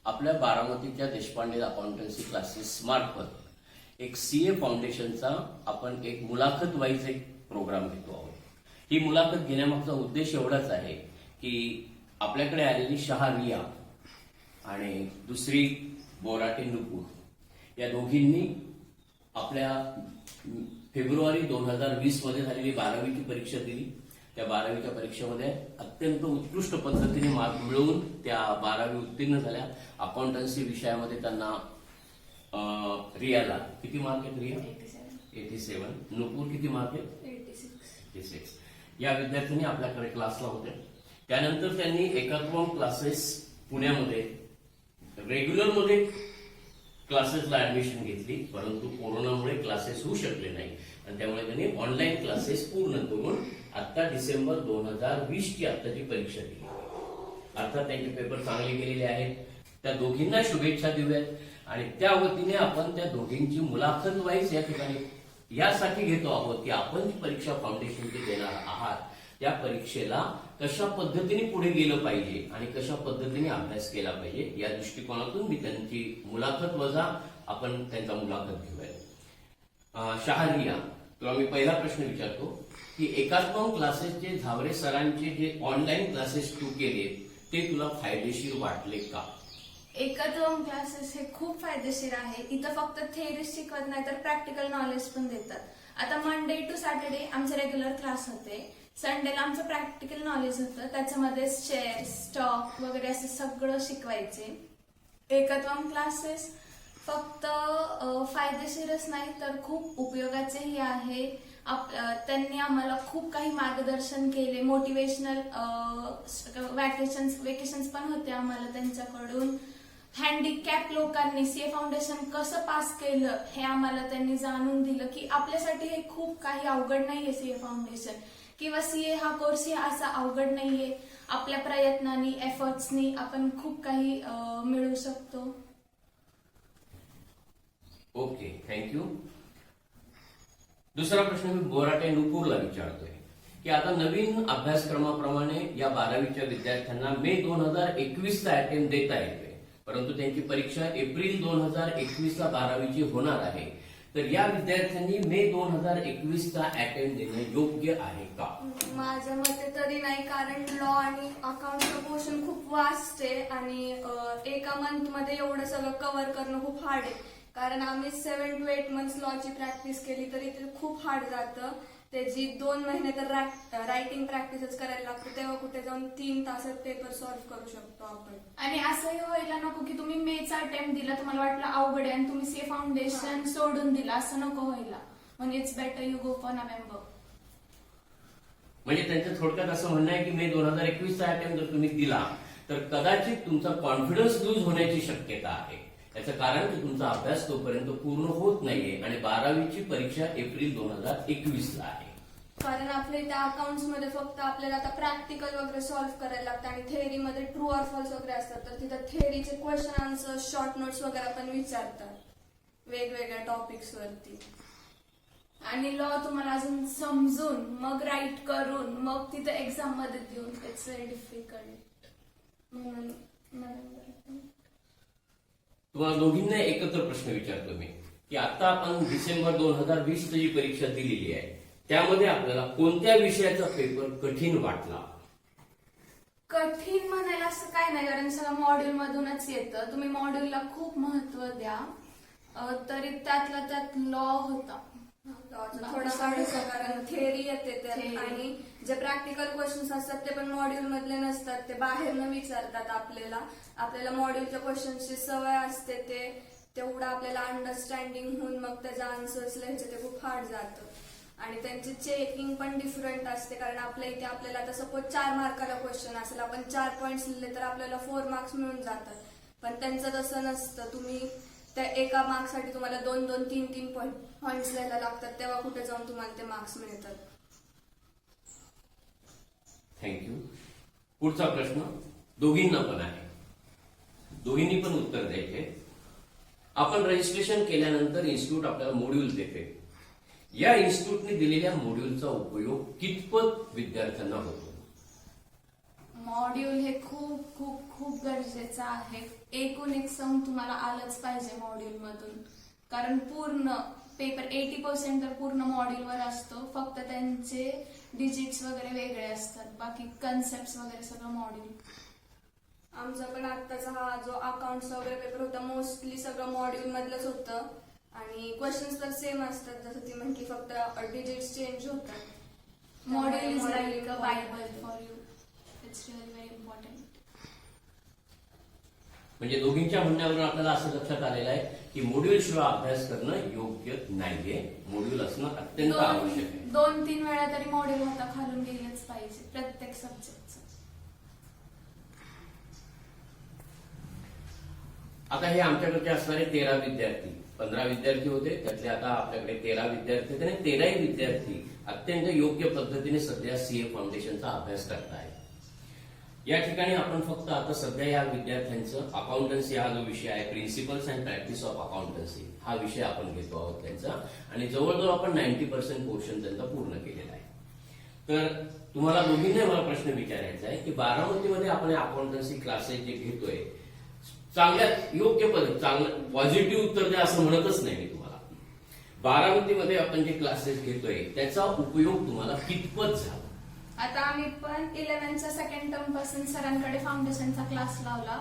आपल्या बारामतीच्या Deshpande accountancy classes मार्फत एक सीए फाउंडेशनचा आपण एक मुलाखत वाईज एक प्रोग्राम घेतो आहोत. ही मुलाखत घेण्यामागचा उद्देश एवढाच आहे की आपल्याकडे आलेली शहा रिया आणि दुसरी बोराटे नुपूर या दोघींनी आपल्या फेब्रुवारी 2020 मध्ये झालेली 12वीची परीक्षा दिली. त्या 12वीच्या परीक्षेमध्ये अत्यंत उत्कृष्ट पद्धतीने मार्क मिळवून त्या 12वी उत्तीर्ण झाल्या. अकाउंटन्सी विषयामध्ये त्यांना रियाला किती मार्क आहेत? रिया 87. नुपूर किती मार्क आहेत? 86. या विद्यार्थ्यांनी आपल्याकडे क्लासला होते. त्यानंतर त्यांनी एकात्मक क्लासेस पुण्यामध्ये रेग्युलर मध्ये क्लासेसला ऍडमिशन घेतली, परंतु कोरोनामुळे क्लासेस होऊ शकले नाही आणि त्यामुळे त्यांनी ऑनलाईन क्लासेस पूर्ण करून आता डिसेंबर 2020 ची आत्ताची परीक्षा दिली. अर्थात त्यांचे पेपर चांगले गेलेले आहेत. त्या दोघींना शुभेच्छा देऊयात आणि त्या वतीने आपण त्या दोघींची मुलाखत वाईज या ठिकाणी यासाठी घेतो आहोत की आपण जी परीक्षा फाउंडेशनची देणार आहात त्या परीक्षेला कशा पद्धतीने पुढे गेलं पाहिजे आणि कशा पद्धतीने अभ्यास केला पाहिजे या दृष्टिकोनातून मी त्यांची मुलाखत वजा आपण त्यांचा मुलाखत घेऊया. शहारिया, तुला मी पहिला प्रश्न विचारतो की एकात्मक क्लासेसचे झावरे सरांचे जे ऑनलाईन क्लासेस तू केले ते तुला फायदेशीर वाटले का? एकात्मक क्लासेस हे खूप फायदेशीर आहे. इथं फक्त थेअरी शिकवत नाही तर प्रॅक्टिकल नॉलेज पण देतात. आता मंडे टू सॅटर्डे आमचे रेग्युलर क्लास होते. संडेला आमचं प्रॅक्टिकल नॉलेज होतं. त्याच्यामध्ये शेअर, स्टॉक वगैरे असं सगळं शिकवायचे. एकात्मक क्लासेस फक्त फायदेशीरच नाही तर खूप उपयोगाचेही आहे. त्यांनी आम्हाला खूप काही मार्गदर्शन केले. मोटिवेशनल वेकेशन्स पण होते आम्हाला त्यांच्याकडून. हँडिकॅप लोकांनी सीए फाउंडेशन कसं पास केलं हे आम्हाला त्यांनी जाणून दिलं की आपल्यासाठी हे खूप काही अवघड नाहीये. सीए फाउंडेशन किंवा सीए हा कोर्स हे असा अवघड नाहीये. आपल्या प्रयत्नांनी, एफर्ट्सनी आपण खूप काही मिळवू शकतो. Okay, thank you. दुसरा प्रश्न मी बोराटे नुपूरला विचारतोय की आता नवीन अभ्यासक्रमाप्रमाणे या 12वीच्या विद्यार्थ्यांना मे 2021 चा अटेम्प्ट देता येतोय, परंतु त्यांची परीक्षा एप्रिल 2021 ला 12वीची होणार आहे. तर या विद्यार्थ्यांनी मे 2021 चा अटेम्प्ट देणं योग्य आहे का? माझ्या मते तरी नाही, कारण लॉ आणि अकाउंटचं पोर्शन खूप वास्ट आहे आणि एका मंथ मध्ये एवढं सगळं कव्हर करणं खूप हार्ड आहे. कारण आम्ही 7 to 8 मंथ्स लॉची प्रॅक्टिस केली तरी ते खूप हार्ड जातं. त्याची 2 महिने तर रायटिंग प्रॅक्टिसच करायला लागते, तेव्हा कुठे जाऊन 3 तासात पेपर सॉल्व्ह करू शकतो आपण. आणि असंही व्हायला नको की तुम्ही मेचा अटेम्प्ट दिला, तुम्हाला वाटलं अवघड आहे आणि तुम्ही सीए फाउंडेशन सोडून दिला, असं नको व्हायला. म्हणजे it's better you go for November. म्हणजे त्यांचं थोडक्यात असं म्हणणं आहे की मे 2021 चा अटेम्प्ट जर तुम्ही दिला तर कदाचित तुमचा कॉन्फिडन्स लूज होण्याची शक्यता आहे. याचं कारण की तुमचा अभ्यास तोपर्यंत पूर्ण होत नाहीये आणि 12वीची परीक्षा एप्रिल 2021 ला आहे. कारण आपल्या त्या अकाउंट्स मध्ये फक्त आपल्याला आता प्रॅक्टिकल वगैरे सॉल्व्ह करायला लागतं आणि थेअरीमध्ये ट्रू ऑर फॉल्स वगैरे असतात. तर तिथं थेअरीचे क्वेश्चन आन्सर, शॉर्ट नोट्स वगैरे पण विचारतात वेगवेगळ्या टॉपिक्स वरती. आणि लॉ तुम्हाला अजून समजून मग राईट करून मग तिथं एक्झाम मध्ये देऊन इट्स व्हेरी डिफिकल्ट. म्हणून तुम्हाला दोघींना एकत्र प्रश्न विचारतो मी की आता आपण डिसेंबर 2020 ची परीक्षा दिलेली आहे, त्यामध्ये आपल्याला कोणत्या विषयाचा पेपर कठीण वाटला? कठीण म्हणायला असं काय नाही, कारण सगळं मॉड्यूल मधूनच येतं. तुम्ही मॉड्यूलला खूप महत्व द्या. तरी त्यातला त्यात लॉ होता थोडासा, कारण थेअरी येते त्यात आणि जे प्रॅक्टिकल क्वेश्चन्स असतात ते पण मॉड्यूल मधले नसतात, ते बाहेरनं विचारतात आपल्याला. आपल्याला मॉड्यूलच्या क्वेश्चन्सची सवय असते, ते तेवढं आपल्याला अंडरस्टँडिंग होऊन मग त्याचा आन्सर्स लिहायचे ते खूप हार्ड जातं. आणि त्यांची चेकिंग पण डिफरंट असते, कारण आपल्या इथे आपल्याला आता सपोज 4 मार्काला क्वेश्चन असेल, आपण 4 पॉईंट्स लिहिले तर आपल्याला 4 मार्क्स मिळून जातात. पण त्यांचं तसं नसतं. तुम्ही त्या एका मार्क्ससाठी तुम्हाला 2-2, 3-3 पॉईंट्स लिहायला लागतात, तेव्हा कुठे जाऊन तुम्हाला ते मार्क्स मिळतात. थँक्यू. पुढचा प्रश्न दोघींना पण आहे, दोघींनी पण उत्तर द्यायचे. आपण रजिस्ट्रेशन केल्यानंतर इन्स्टिट्यूट आपल्याला मॉड्यूल देते. या इन्स्टिट्यूटने दिलेल्या मॉड्यूलचा उपयोग कितपत विद्यार्थ्यांना होतो? मॉड्यूल हे खूप खूप खूप खूप गरजेचं आहे. एकूण एक सम तुम्हाला आलंच पाहिजे मॉड्यूल मधून, कारण पूर्ण पेपर 80% तर पूर्ण मॉड्यूलवर असतो. फक्त त्यांचे डिजिट्स वगैरे वेगळे असतात, बाकी कन्सेप्ट वगैरे सगळं मॉड्यूल. आमचा पण आत्ताचा हा जो अकाउंट्स वगैरे पेपर होता मोस्टली सगळं मॉड्यूल मधलंच होतं आणि क्वेश्चन्स तर सेम असतात, जसं ती म्हटली, फक्त डिजिट्स चेंज होतात. Module is Module like a cover bible करते. For you. It's really very important. म्हणजे दोघींच्या म्हणण्यावरून आपल्याला असं लक्षात आलेलं आहे की मॉड्यूल शिवाय अभ्यास करणं योग्य नाहीये. मॉड्यूल असणं अत्यंत आवश्यक आहे. 2-3 वेळा तरी मॉड्यूल होता खालून गेलंच पाहिजे प्रत्येक सब्जेक्टचं. आता हे आमच्याकडचे असणारे 13 विद्यार्थी, 15 विद्यार्थी होते, त्यातले आता आपल्याकडे 13 विद्यार्थी आहेत आणि 13ही विद्यार्थी अत्यंत योग्य पद्धतीने सध्या सीए फाउंडेशनचा अभ्यास करतायत. या ठिकाणी आपण फक्त आता सध्या या विद्यार्थ्यांचं अकाउंटन्सी हा जो विषय आहे, principles and practice of accountancy हा विषय आपण घेतो आहोत त्यांचा, आणि जवळजवळ आपण 90% पोर्शन त्यांचा पूर्ण केलेला आहे. तर तुम्हाला दोघींना मला प्रश्न विचारायचा आहे की बारामतीमध्ये आपण अकाउंटन्सी क्लासेस जे घेतोय, चांगल्या योग्य पद्धत चांगलं पॉझिटिव्ह उत्तर द्या असं म्हणतच नाही मी तुम्हाला. बारामतीमध्ये आपण जे क्लासेस घेतोय त्याचा उपयोग तुम्हाला कितपत झाला? आता आम्ही पण 11च्या सेकंड टर्म पासून सरांकडे फाउंडेशनचा क्लास लावला.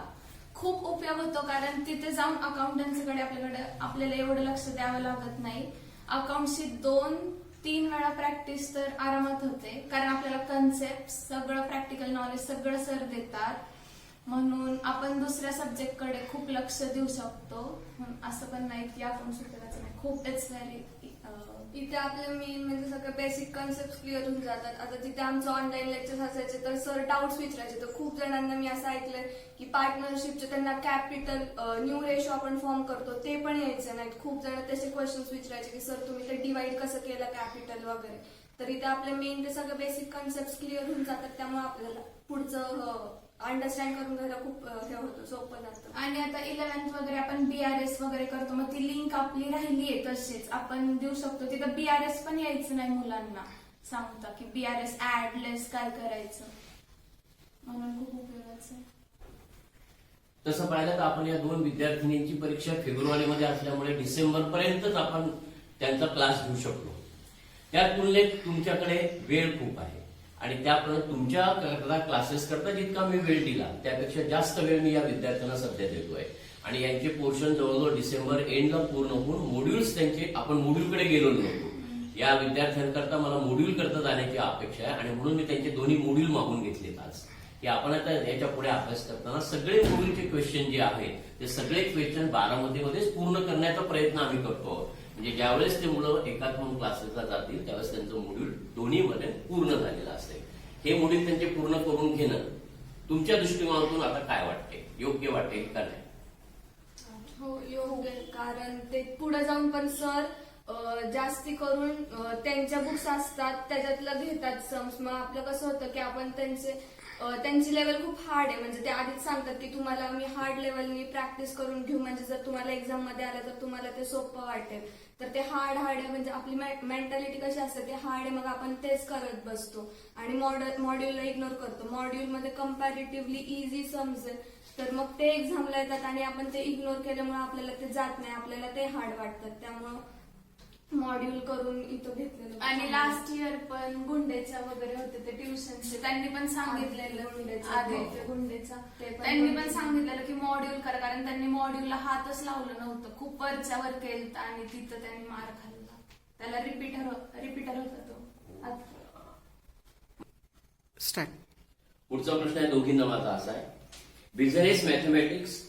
खूप उपयोग होतो, कारण तिथे जाऊन अकाउंटन्सीकडे आपल्याला एवढं लक्ष द्यावं लागत नाही. अकाउंटची 2-3 वेळा प्रॅक्टिस तर आरामात होते, कारण आपल्याला कन्सेप्ट सगळं प्रॅक्टिकल नॉलेज सगळं सर देतात. म्हणून आपण दुसऱ्या सब्जेक्टकडे खूप लक्ष देऊ शकतो. असं पण नाही की आपण उपयोगाचं नाही. खूप इट्स व्हेरी इथे आपले मेन म्हणजे सगळे बेसिक कन्सेप्ट क्लिअर होऊन जातात. आता तिथे आमचं ऑनलाईन लेक्चर असायचे तर सर डाऊट्स विचारायचे, तर खूप जणांना मी असं ऐकलंय की पार्टनरशिपचे त्यांना कॅपिटल न्यू रेशो आपण फॉर्म करतो ते पण यायचं नाहीत. खूप जण तसे क्वेश्चन्स विचारायचे की सर तुम्ही ते डिवाइड कसं केलं कॅपिटल वगैरे. तर इथे आपले मेन ते सगळे बेसिक कन्सेप्ट क्लिअर होऊन जातात, त्यामुळे आपल्याला पुढचं अंडरस्टँड करून घ्यायला खूप हे होतं, सोपं जातं. आणि आता 11th वगैरे आपण बीआरएस वगैरे करतो, मग ती लिंक आपली राहिलीये तशीच आपण देऊ शकतो. तिथं बीआरएस पण यायचं नाही मुलांना सांगता की बीआरएस ऍड लेस काय करायचं, म्हणून खूप उपयोगाचं आहे. तसं पाहिलं तर आपण या 2 विद्यार्थिनींची परीक्षा फेब्रुवारीमध्ये असल्यामुळे डिसेंबर पर्यंतच आपण त्यांचा क्लास घेऊ शकलो. त्या तुलनेत तुमच्याकडे वेळ खूप आहे आणि त्याप्रमाणे तुमच्या क्लासेस करता जितका मी वेळ दिला त्यापेक्षा जास्त वेळ मी या विद्यार्थ्यांना सध्या देतोय. आणि यांचे पोर्शन जवळजवळ डिसेंबर एंडला पूर्ण होऊन मॉड्यूल्स त्यांचे, आपण मॉड्यूलकडे गेलो नव्हतो. या विद्यार्थ्यांकरता मला मॉड्यूल करता जाण्याची अपेक्षा आहे आणि म्हणून मी त्यांचे दोन्ही मॉड्यूल मागून घेतलेत आज, की आपण आता याच्या पुढे अभ्यास करताना सगळे मॉड्यूलचे क्वेश्चन जे आहेत ते सगळे क्वेश्चन बारामतीमध्येच पूर्ण करण्याचा प्रयत्न आम्ही करतो. म्हणजे ज्यावेळेस ते मुलं एकात्म क्लासेसला जातील त्यावेळेस त्यांचं मॉड्यूल दोन्हीमध्ये पूर्ण झालेलं असेल. हे मॉड्यूल त्यांचे पूर्ण करून घेणं तुमच्या दृष्टिकोनातून आता काय वाटते, योग्य वाटेल का नाही? हो योग्य, कारण ते पुढे जाऊन पण सर जास्ती करून त्यांच्या बुक्स असतात त्याच्यातलं घेतात सम्स. मग आपलं कसं होतं की आपण त्यांची लेवल खूप हार्ड आहे, म्हणजे ते आधीच सांगतात की तुम्हाला मी हार्ड लेवलनी प्रॅक्टिस करून घेऊ, म्हणजे जर तुम्हाला एक्झाम मध्ये आलं तर तुम्हाला ते सोपं वाटेल. तर ते हार्ड आहे, म्हणजे आपली मेंटॅलिटी कशी असते ते हार्ड आहे, मग आपण तेच करत बसतो आणि मॉड्यूलला इग्नोर करतो. मॉड्यूलमध्ये कम्पॅरेटिव्हली इझी समजेल तर मग ते एक्झामला येतात आणि आपण ते इग्नोर केल्यामुळे आपल्याला ते जात नाही, आपल्याला ते हार्ड वाटतात. त्यामुळं मॉड्यूल करून इथं घेतलेलं. आणि लास्ट इयर पण गुंडेचा वगैरे होते ते ट्युशनचे, त्यांनी पण सांगितलेलं आदित्य गुंडेचा, त्यांनी पण सांगितलेलं की मॉड्यूल करा, कारण त्यांनी मॉड्यूलला हातच लावलं नव्हतं, खूप वरच्यावर केलं आणि तिथं त्यांनी मार खाल्ला. त्याला रिपीटर होता तो. स्टार्ट. पुढचा प्रश्न आहे दोघींना माझा असा आहे, business mathematics,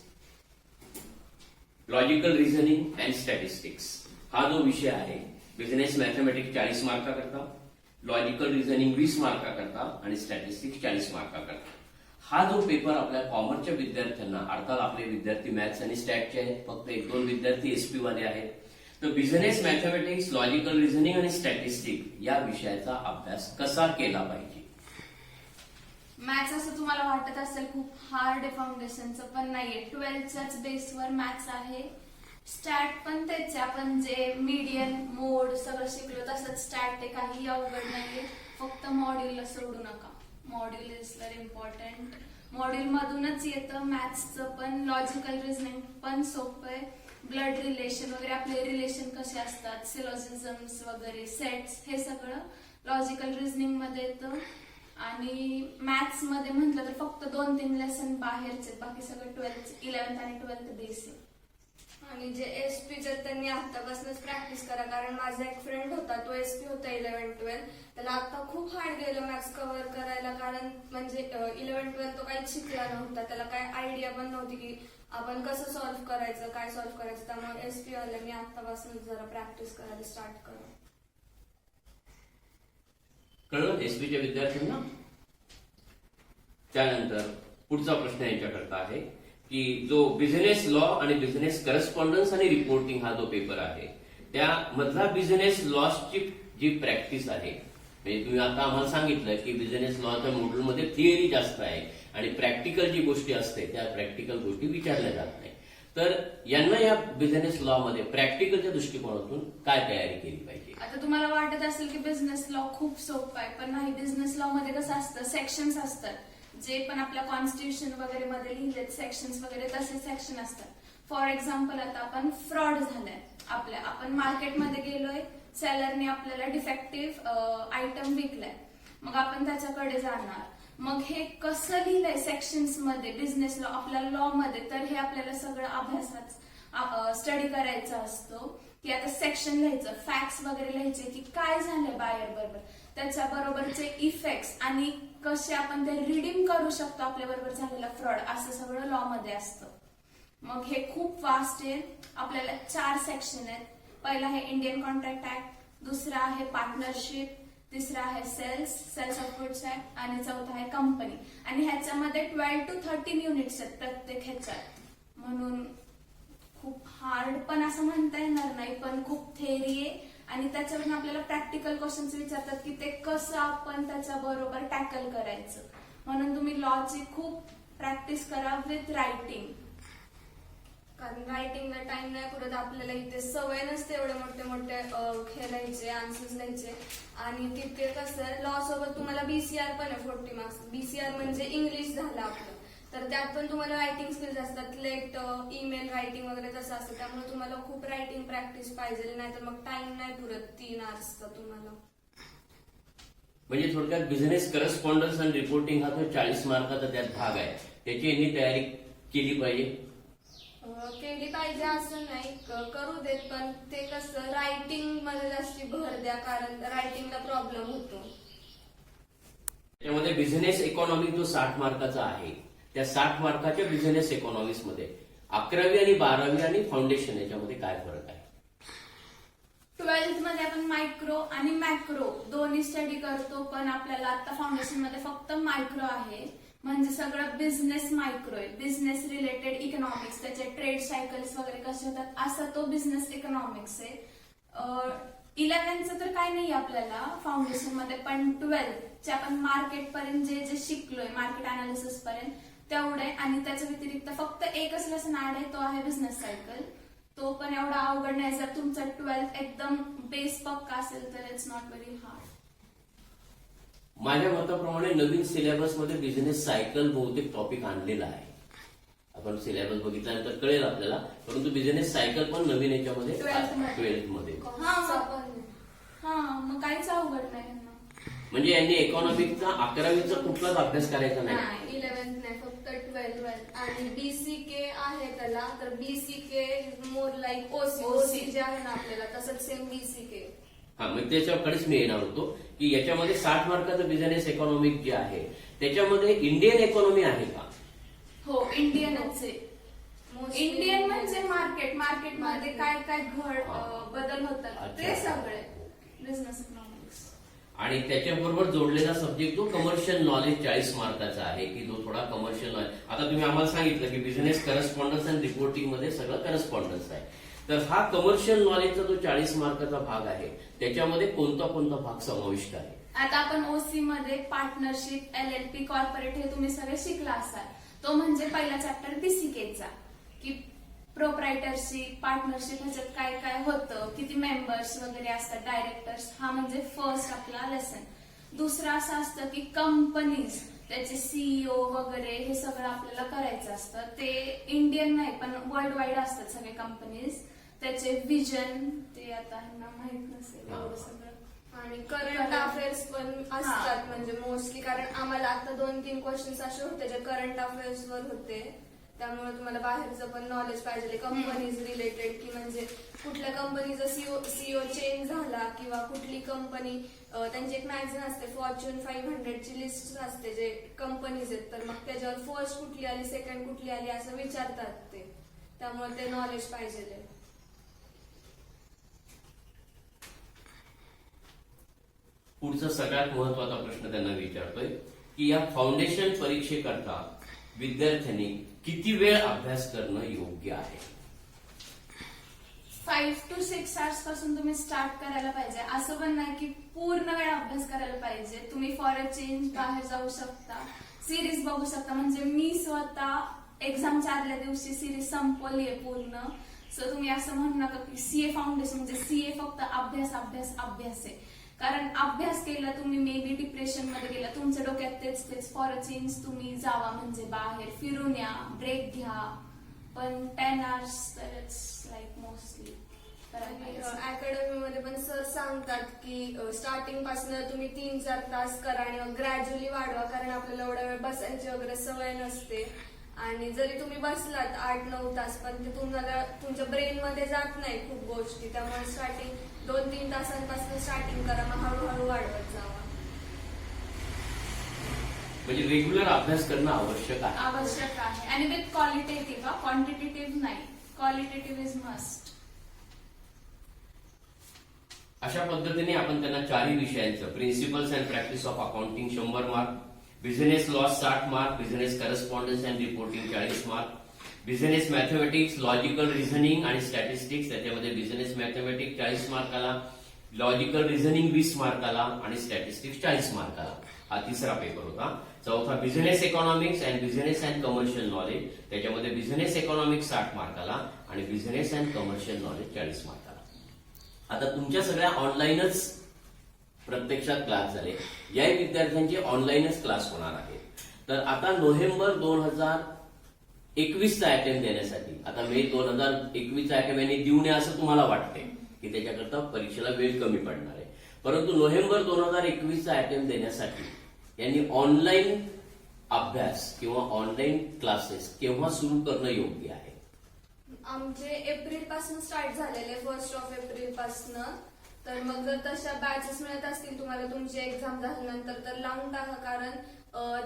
logical reasoning and statistics हा जो विषय आहे, बिझनेस मॅथमॅटिक्स 40 मार्काकरता, लॉजिकल रिझनिंग 20 मार्काकरता आणि स्टॅटिस्टिक्स 40 मार्काकरता. हा जो पेपर आपल्या कॉमर्सच्या विद्यार्थ्यांना, अर्थात आपले विद्यार्थी मॅथ्स आणि स्टॅटचे आहेत, फक्त 1-2 विद्यार्थी एसपी वाले आहेत, तर बिझनेस मॅथमॅटिक्स, लॉजिकल रिझनिंग आणि स्टॅटिस्टिक्स या विषयाचा अभ्यास कसा केला पाहिजे? मॅथ्स असं तुम्हाला वाटत असेल खूप हार्ड आहे फाउंडेशनचं, पण नाहीये. 12च्याच बेसवर मॅथ्स आहे. स्टॅट पण तेच आहे, आपण जे मीडियन मोड सगळं शिकलो तसंच स्टॅट आहे, काही अवघड नाहीये. फक्त मॉड्यूलला सोडू नका, module is very important. Module मधूनच येतं. मॅथ्सचं पण, लॉजिकल रिझनिंग पण सोपं आहे. ब्लड रिलेशन वगैरे, आपले रिलेशन कसे असतात, सिलोजिझम्स वगैरे, सेट्स, हे सगळं लॉजिकल रिझनिंग मध्ये येतं. आणि मॅथ्स मध्ये म्हटलं तर फक्त 2-3 लेसन बाहेरचे, बाकी सगळं 11th आणि 12th बेसिक. आणि जे एसपीचे त्यांनी आतापासूनच प्रॅक्टिस करा, कारण माझा एक फ्रेंड होता, तो एसपी होता 11-12, त्याला आता खूप हार्ड गेलं मॅथ्स कव्हर करायला, कारण म्हणजे 11-12 तो काहीच शिकला नव्हता, त्याला काय आयडिया पण नव्हती की आपण कसं सॉल्व्ह करायचं, काय सॉल्व्ह करायचं. त्यामुळे एसपी वाल्यांनी आतापासूनच जरा प्रॅक्टिस करायला स्टार्ट करा. कळलं एसपीच्या विद्यार्थ्यांना? त्यानंतर पुढचा प्रश्न यांच्याकरता आहे की जो बिझनेस लॉ आणि बिझनेस करस्पॉन्डन्स आणि रिपोर्टिंग हा जो पेपर आहे, त्यामधला बिझनेस लॉची जी प्रॅक्टिस आहे, म्हणजे तुम्ही आता आम्हाला सांगितलं की बिझनेस लॉच्या मॉड्यूलमध्ये थिअरी जास्त आहे आणि प्रॅक्टिकल जी गोष्टी असते त्या प्रॅक्टिकल गोष्टी विचारल्या जात नाही. तर यांना या बिझनेस लॉ मध्ये प्रॅक्टिकलच्या दृष्टिकोनातून काय तयारी केली पाहिजे? आता तुम्हाला वाटत असेल की बिझनेस लॉ खूप सोपं आहे, पण नाही. बिझनेस लॉ मध्ये कसं असतं, सेक्शन्स असतात, जे पण आपल्या कॉन्स्टिट्यूशन वगैरे मध्ये लिहिलेत सेक्शन्स वगैरे, तसे सेक्शन असतात. फॉर एक्झाम्पल, आता आपण फ्रॉड झालाय आपण मार्केटमध्ये गेलोय, सेलरने आपल्याला डिफेक्टिव्ह आयटम विकलाय, मग आपण त्याच्याकडे जाणार. मग हे कसं लिहिलंय सेक्शन्स मध्ये बिझनेस लॉ आपल्या लॉ मध्ये, तर हे आपल्याला सगळं अभ्यासात स्टडी करायचा असतो. की आता सेक्शन लिहायचं, फॅक्ट्स वगैरे लिहायचे की काय झालंय बायर बरोबर, त्याच्या बरोबरचे इफेक्ट्स आणि कसे आपण ते रिडीम करू शकतो आपल्या बरोबर झालेला फ्रॉड, असं सगळं लॉ मध्ये असतं. मग हे खूप वास्ट आहे. आपल्याला 4 सेक्शन आहेत. पहिला आहे इंडियन कॉन्ट्रॅक्ट ऍक्ट, दुसरा आहे पार्टनरशिप, तिसरा आहे सेल्स ऑफ गुड्स ऍक्ट आणि चौथा आहे कंपनी. आणि ह्याच्यामध्ये 12 to 13 युनिट्स आहेत प्रत्येक ह्याच्यात, म्हणून खूप हार्ड पण असं म्हणता येणार नाही, पण खूप थेअरी आहे. आणि त्याच्यावरून आपल्याला प्रॅक्टिकल क्वेश्चन्स विचारतात की ते कसं आपण त्याच्या बरोबर टॅकल करायचं. म्हणून तुम्ही लॉची खूप प्रॅक्टिस करा विथ रायटिंग, कारण रायटिंगला टाइम नाही पुरत आपल्याला, इथे सवय नसते एवढे मोठे मोठे खेळायचे, आन्सर्स लिहायचे. आणि तिथे कसं लॉ सोबत तुम्हाला बीसीआर पण आहे 40 मार्क्स. बीसीआर म्हणजे इंग्लिश झालं आपलं, तर त्यात पण तुम्हाला रायटिंग स्किल्स असतात, लेटर, ईमेल रायटिंग वगैरे तसं असतं. त्यामुळे तुम्हाला खूप रायटिंग प्रॅक्टिस पाहिजे, नाहीतर मग टाइम नाही पुरत 3 आवर्सचा तुम्हाला. म्हणजे थोडक्यात बिझनेस करस्पॉन्डन्स आणि रिपोर्टिंग हा तो 40 मार्काचा त्यात भाग आहे, त्याची यांनी तयारी केली पाहिजे. केली पाहिजे असं नाही, करू देत, पण ते कसं रायटिंग मध्ये जास्ती भर द्या, कारण रायटिंगला प्रॉब्लेम होतो. त्याच्यामध्ये बिझनेस इकॉनॉमिक जो 60 मार्काचा आहे, त्या 60 मार्काच्या बिझनेस इकॉनॉमिक्स मध्ये 11वी आणि 12वी आणि फाउंडेशन याच्यामध्ये काय फरक आहे? 12th मध्ये आपण मायक्रो आणि मॅक्रो दोन्ही स्टडी करतो, पण आपल्याला आता फाउंडेशन मध्ये फक्त मायक्रो आहे. म्हणजे सगळं बिझनेस मायक्रो आहे, बिझनेस रिलेटेड इकॉनॉमिक्स, त्याचे ट्रेड सायकल्स वगैरे कसे होतात, असा तो बिझनेस इकॉनॉमिक्स आहे. 11th तर काय नाही आपल्याला फाउंडेशन मध्ये, पण 12th आपण मार्केट पर्यंत जे जे शिकलोय, मार्केट अनालिसिस पर्यंत तेवढे. आणि त्याच्या व्यतिरिक्त फक्त एकच लेसन ऍड आहे, तो आहे बिझनेस सायकल. तो पण एवढा अवघड नाही. जर तुमचा 12th एकदम बेस पक्का असेल तर इट्स नॉट व्हेरी हार्ड. माझ्या मताप्रमाणे नवीन सिलेबस मध्ये बिझनेस सायकल बहुतेक टॉपिक आणलेला आहे. आपण सिलेबस बघितल्यानंतर कळेल आपल्याला, परंतु बिझनेस सायकल पण नवीन याच्यामध्ये 12th मध्ये. हा, मग काहीच अवघड नाही. म्हणजे यांनी इकॉनॉमिकचा 11वीचा कुठलाच अभ्यास करायचा नाही. 11th नाही, फक्त 12th. आणि बीसीके आहे त्याला, तर बीसीके मोर लाईक ओसी जे आहे ना आपल्याला, तसंच सेम बीसीके. हा, मग त्याच्याकडेच मी येणार होतो की याच्यामध्ये 60 मार्काचं बिझनेस इकॉनॉमिक जे आहे त्याच्यामध्ये इंडियन इकॉनॉमी आहे का? हो, इंडियनच आहे. इंडियन म्हणजे मार्केटमध्ये काय काय बदल होतात ते सगळे बिझनेस इकॉनॉमिक्स. आणि त्याच्याबरोबर जोडलेला सब्जेक्ट जो कमर्शियल नॉलेज 40 मार्काचा आहे, की जो थोडा कमर्शियल नॉलेज. आता तुम्ही आम्हाला सांगितलं की बिझनेस करस्पॉन्डन्स आणि रिपोर्टिंग मध्ये सगळं करस्पॉन्डन्स आहे, तर हा कमर्शियल नॉलेजचा जो 40 मार्काचा भाग आहे त्याच्यामध्ये कोणता कोणता भाग समाविष्ट आहे? आता आपण ओसी मध्ये पार्टनरशिप, LLP, कॉर्पोरेट हे तुम्ही सगळे शिकला असाल. तो म्हणजे पहिला चॅप्टर बीसीकेचा, की प्रोप्रायटरशिप, पार्टनरशिप ह्याच्यात काय काय होतं, किती मेंबर्स वगैरे असतात, डायरेक्टर्स, हा म्हणजे फर्स्ट आपला लेसन. दुसरा असं असतं की कंपनीज, त्याचे सीईओ वगैरे हे सगळं आपल्याला करायचं असतं. ते इंडियन नाही पण वर्ल्ड वाईड असतात सगळे कंपनीज. त्याचे विजन ते आता ह्यांना माहित नसेल एवढं सगळं. आणि करंट अफेअर्स पण असतात म्हणजे मोस्टली, कारण आम्हाला आता 2-3 क्वेश्चन्स असे होते जे करंट अफेअर्स वर होते. त्यामुळे तुम्हाला बाहेरचं पण नॉलेज पाहिजे कंपनीज रिलेटेड, की म्हणजे कुठल्या कंपनीचा सीओ चेंज झाला किंवा कुठली कंपनी, त्यांची एक मॅगझिन असते फॉर्च्यून 500 ची लिस्ट असते जे कंपनीज आहेत, तर मग त्याच्यावर फर्स्ट कुठली आली सेकंड कुठली आली असं विचारतात ते. त्यामुळे ते नॉलेज पाहिजे. पुढचा सगळ्यात महत्वाचा प्रश्न त्यांना विचारतोय की या फाउंडेशन परीक्षेकरता विद्यार्थ्यांनी किती वेळ अभ्यास करणं योग्य आहे? 5 to 6 आवर्स पासून तुम्ही स्टार्ट करायला पाहिजे. असं पण नाही की पूर्ण वेळ अभ्यास करायला पाहिजे. तुम्ही फॉर अ चेंज बाहेर जाऊ शकता, सिरीज बघू शकता. म्हणजे मी स्वतः एक्झामच्या आदल्या दिवशी सिरीज संपवली आहे पूर्ण. सो तुम्ही असं म्हणू नका की सीए फाउंडेशन म्हणजे सीए फक्त अभ्यास अभ्यास अभ्यास आहे. कारण अभ्यास केला तुम्ही मे बी डिप्रेशन मध्ये गेला, तुमच्या डोक्यात तेच फॉर अ चेंज तुम्ही जावा, म्हणजे बाहेर फिरून या, ब्रेक घ्या. पण 10 आवर्स तर इट्स लाईक मोस्टली. अकॅडमीमध्ये पण सर सांगतात की स्टार्टिंग पासून तुम्ही 3-4 तास करा आणि ग्रॅज्युअली वाढवा, कारण आपल्याला एवढा वेळ बसायची वगैरे सवय नसते. आणि जरी तुम्ही बसलात 8-9 तास पण ते तुम्हाला तुमच्या ब्रेन मध्ये जात नाही खूप गोष्टी. त्यामुळे स्टार्टिंग 2-3 तासांपासून स्टार्टिंग करा, मग हळूहळू वाढवत जावा. म्हणजे रेग्युलर अभ्यास करणं आवश्यक आहे. आवश्यक आहे. आणि विथ क्वालिटेटिव्ह, क्वांटिटेटिव्ह नाही. Qualitative is must. अशा पद्धतीने आपण त्यांना 4 विषयांचं principles and practice of accounting 100 mark, business laws 60 mark, business correspondence and reporting 40 mark, business mathematics, logical reasoning आणि स्टॅटिस्टिक्स त्याच्यामध्ये बिझनेस मॅथमॅटिक्स 40 मार्काला, लॉजिकल रिझनिंग 20 मार्काला आणि स्टॅटिस्टिक्स 40 मार्काला. हा तिसरा पेपर होता. चौथा business economics and business and commercial knowledge त्याच्यामध्ये बिझनेस इकॉनॉमिक्स 60 मार्काला आणि बिझनेस अँड कमर्शियल नॉलेज 40 मार्काला. आता तुमच्या सगळ्या ऑनलाईनच प्रत्यक्षात क्लास झाले. याही विद्यार्थ्यांचे ऑनलाईनच क्लास होणार आहेत. तर आता नोव्हेंबर 2021चा अटेम्प्ट देण्यासाठी आता मे 2021चा अटेम्प्ट यांनी देऊ नये असं तुम्हाला वाटते की त्याच्याकरता परीक्षेला वेळ कमी पडणार आहे. परंतु नोव्हेंबर 2021चा अटेम्प्ट देण्यासाठी यांनी ऑनलाईन अभ्यास किंवा ऑनलाईन क्लासेस केव्हा सुरू करणं योग्य आहे? आमचे एप्रिल पासून स्टार्ट झालेले 1 एप्रिल पासून. तर मग जर तशा बॅचेस मिळत असतील तुम्हाला तुमची एक्झाम झाल्यानंतर तर लावून टाका, कारण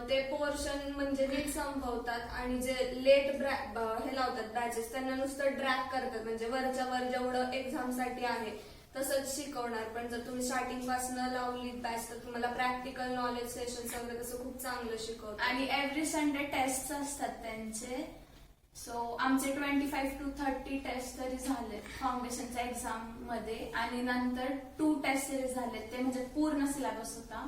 ते पोर्शन म्हणजे नीट संपवतात आणि जे लेट हे लावतात बॅचेस त्यांना नुसतं ड्रॅग करतात, म्हणजे वरच्या वर जेवढं एक्झामसाठी आहे तसंच शिकवणार. पण जर तुम्ही स्टार्टिंग पासून लावली बॅच तर तुम्हाला प्रॅक्टिकल नॉलेज सेशन वगैरे तसं खूप चांगलं शिकवतात. आणि एव्हरी संडे टेस्ट असतात त्यांचे. सो आमचे 25 to 30 टेस्ट तरी झाले फाउंडेशनच्या एक्झाम मध्ये. आणि नंतर 2 टेस्ट सिरीज झाले, ते म्हणजे पूर्ण सिलेबस होता.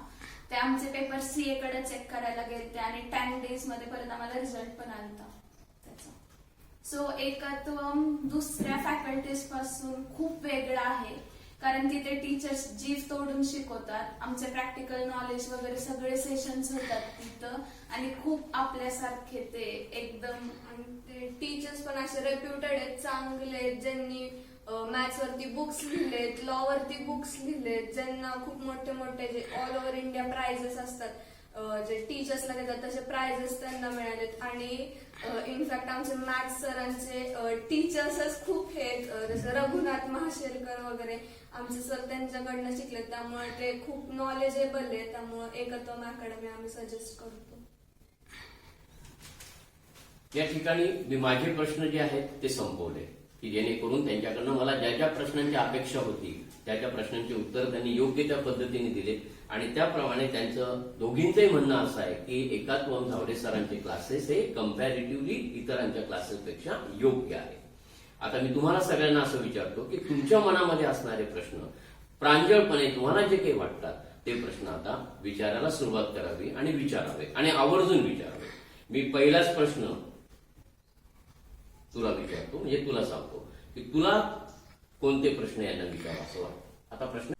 ते आमचे पेपर सीए कडे चेक करायला गेले आणि 10 days मध्ये परत आम्हाला रिझल्ट पण आलता त्याचा. सो एकत्वम दुसऱ्या फॅकल्टीज पासून खूप वेगळं आहे, कारण तिथे टीचर्स जीव तोडून शिकवतात. आमचे प्रॅक्टिकल नॉलेज वगैरे सगळे सेशन्स होतात तिथं आणि खूप आपल्यासारखे ते एकदम. आणि ते टीचर्स पण असे रेप्युटेड आहेत, चांगले आहेत, ज्यांनी मॅथ्स वरती बुक्स लिहिलेत, लॉ वरती बुक्स लिहिलेत, ज्यांना खूप मोठे मोठे जे ऑल ओव्हर इंडिया प्राइजेस असतात जे टीचर्सला देतात तसे प्राइजेस त्यांना मिळालेत. आणि इनफॅक्ट आमचे मॅथ्स सरांचे टीचर्सच खूप हे जसं रघुनाथ महाशेरकर वगैरे आमचे सर त्यांच्याकडनं शिकले, त्यामुळे ते खूप नॉलेजेबल आहे. त्यामुळे एकत्वम अकॅडमी आम्ही सजेस्ट करतो. या ठिकाणी मी माझे प्रश्न जे आहेत ते संपवले की जेणेकरून त्यांच्याकडनं मला ज्या ज्या प्रश्नांची अपेक्षा होती त्या त्या प्रश्नांची उत्तर त्यांनी योग्य त्या पद्धतीने दिले. आणि त्याप्रमाणे त्यांचं दोघींचंही म्हणणं असं आहे की एकात्वम झावडे सरांचे क्लासेस हे कम्पॅरेटिव्हली इतरांच्या क्लासेसपेक्षा योग्य आहे. आता मी तुम्हाला सगळ्यांना असं विचारतो की तुमच्या मनामध्ये असणारे प्रश्न प्रांजळपणे तुम्हाला जे काही वाटतात ते प्रश्न आता विचारायला सुरुवात करावी आणि विचारावे आणि आवर्जून विचारावे. मी पहिलाच प्रश्न तुला विचारतो, म्हणजे तुला सांगतो की तुला कोणते प्रश्न यांना विचारावं असं वाटतं. आता प्रश्न.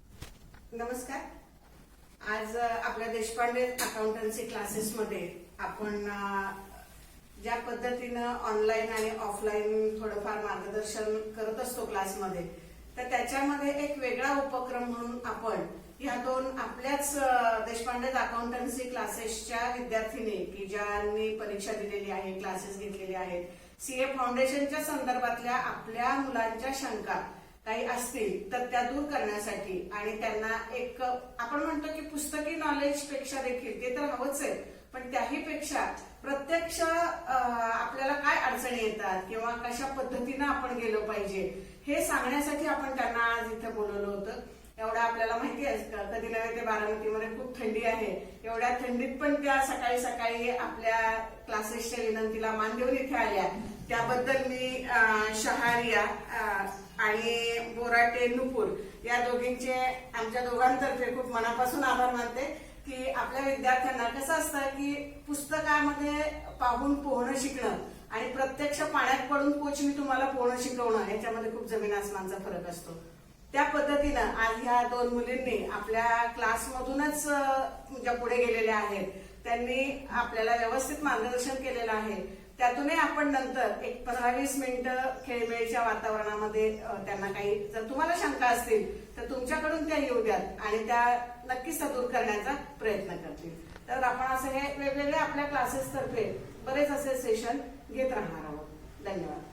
नमस्कार. आज आपल्या देशपांडे अकाउंटन्सी क्लासेसमध्ये आपण ज्या पद्धतीनं ऑनलाईन आणि ऑफलाईन थोडंफार मार्गदर्शन करत असतो क्लासमध्ये, तर त्याच्यामध्ये एक वेगळा उपक्रम म्हणून आपण ह्या दोन आपल्याच देशपांडे अकाउंटन्सी क्लासेसच्या विद्यार्थिनी की ज्यांनी परीक्षा दिलेली आहे, क्लासेस घेतलेले आहेत, सीए फाउंडेशनच्या संदर्भातल्या आपल्या मुलांच्या शंका काही असतील तर त्या दूर करण्यासाठी आणि त्यांना एक आपण म्हणतो की पुस्तकी नॉलेज पेक्षा देखील ते तर हवंच आहे, पण त्याही पेक्षा प्रत्यक्ष आपल्याला काय अडचणी येतात किंवा कशा पद्धतीनं आपण गेलो पाहिजे हे सांगण्यासाठी आपण त्यांना आज इथे बोलवलं होतं. एवढं आपल्याला माहिती आहे कधी नव्हे ते बारामतीमध्ये खूप थंडी आहे, एवढ्या थंडीत पण त्या सकाळी सकाळी आपल्या क्लासेसच्या विनंतीला मान देऊन इथे आल्या, त्याबद्दल मी शहारिया आणि बोराटे नुपूर या दोघींचे आमच्या दोघांतर्फे खूप मनापासून आभार मानते की आपल्या विद्यार्थ्यांना कसं असतं की पुस्तकामध्ये पाहून पोहणं शिकणं आणि प्रत्यक्ष पाण्यात पडून कोचनी तुम्हाला पोहणं शिकवणं याच्यामध्ये खूप जमीन आसमानचा फरक असतो. त्या पद्धतीनं आज ह्या दोन मुलींनी आपल्या क्लासमधूनच ज्या पुढे गेलेल्या आहेत त्यांनी आपल्याला व्यवस्थित मार्गदर्शन केलेलं आहे. त्यातूनही आपण नंतर एक 15-20 मिनिटं खेळमेळीच्या वातावरणामध्ये त्यांना काही जर तुम्हाला शंका असतील तर तुमच्याकडून त्या येऊ द्यात आणि त्या नक्कीच त्या दूर करण्याचा प्रयत्न करतील. तर आपण असं हे वेगवेगळे आपल्या क्लासेस तर्फे बरेच असे सेशन घेत राहणार आहोत. धन्यवाद.